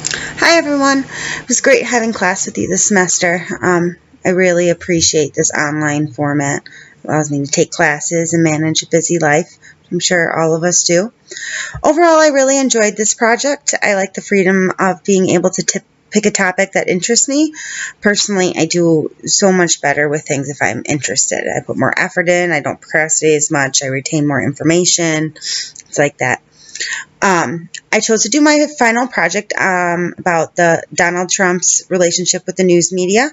Hi everyone. It was great having class with you this semester. I really appreciate this online format. It allows me to take classes and manage a busy life. I'm sure all of us do. Overall, I really enjoyed this project. I like the freedom of being able to pick a topic that interests me. Personally, I do so much better with things if I'm interested. I put more effort in. I don't procrastinate as much. I retain more information. It's like that. I chose to do my final project about the Donald Trump's relationship with the news media.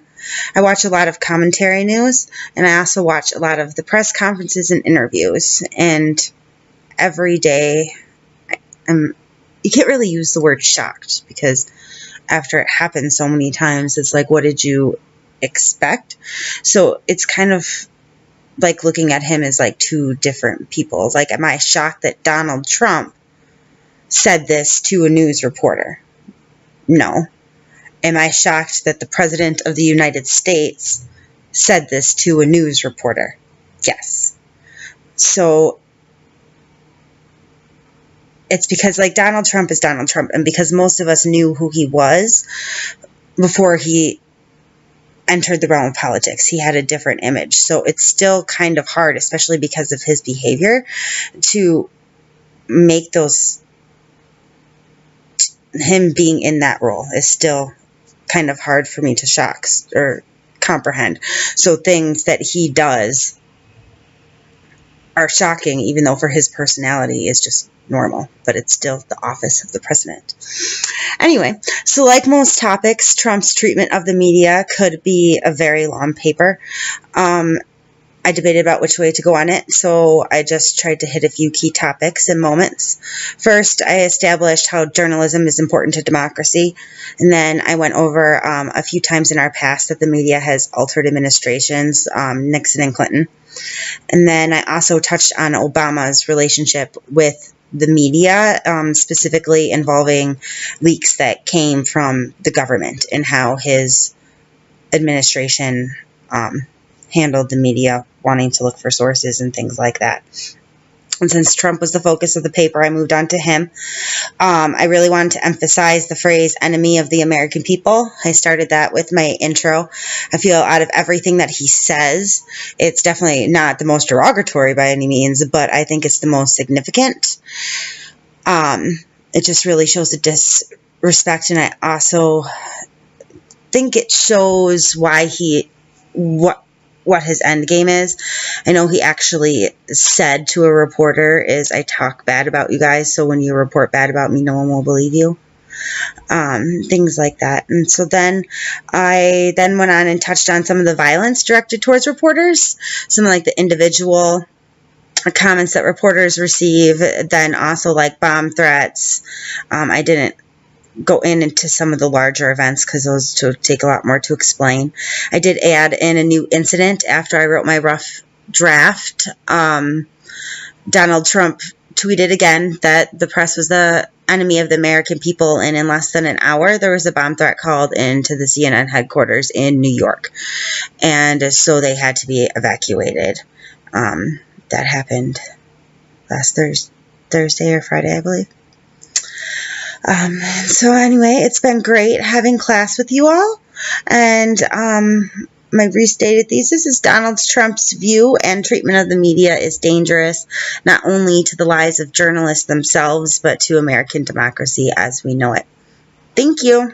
I watch a lot of commentary news, and I also watch a lot of the press conferences and interviews. And every day, you can't really use the word shocked, because after it happens so many times, it's like, what did you expect? So it's kind of like looking at him as like two different people. Like, am I shocked that Donald Trump said this to a news reporter? No. Am I shocked that the President of the United States said this to a news reporter? Yes. So it's because, like, Donald Trump is Donald Trump, and because most of us knew who he was before he entered the realm of politics, he had a different image. So it's still kind of hard, especially because of his behavior, to make those, him being in that role is still kind of hard for me to shock or comprehend. So things that he does are shocking, even though for his personality is just normal, but it's still the office of the president. Anyway, so like most topics, Trump's treatment of the media could be a very long paper. I debated about which way to go on it, so I just tried to hit a few key topics and moments. First, I established how journalism is important to democracy, and then I went over a few times in our past that the media has altered administrations, Nixon and Clinton. And then I also touched on Obama's relationship with the media, specifically involving leaks that came from the government and how his administration handled the media wanting to look for sources and things like that. And since Trump was the focus of the paper, I moved on to him. I really wanted to emphasize the phrase enemy of the American people. I started that with my intro. I feel out of everything that he says, it's definitely not the most derogatory by any means, but I think it's the most significant. It just really shows the disrespect, and I also think it shows why what his end game is. I know he actually said to a reporter is, I talk bad about you guys, so when you report bad about me, no one will believe you. Things like that. And so then I then went on and touched on some of the violence directed towards reporters, some like the individual comments that reporters receive, then also like bomb threats. I didn't go into some of the larger events because those would take a lot more to explain. I did add in a new incident after I wrote my rough draft. Donald Trump tweeted again that the press was the enemy of the American people, and in less than an hour there was a bomb threat called into the CNN headquarters in New York, and so they had to be evacuated. That happened last Thursday or Friday, I believe. So anyway, it's been great having class with you all, and my restated thesis is Donald Trump's view and treatment of the media is dangerous, not only to the lives of journalists themselves, but to American democracy as we know it. Thank you.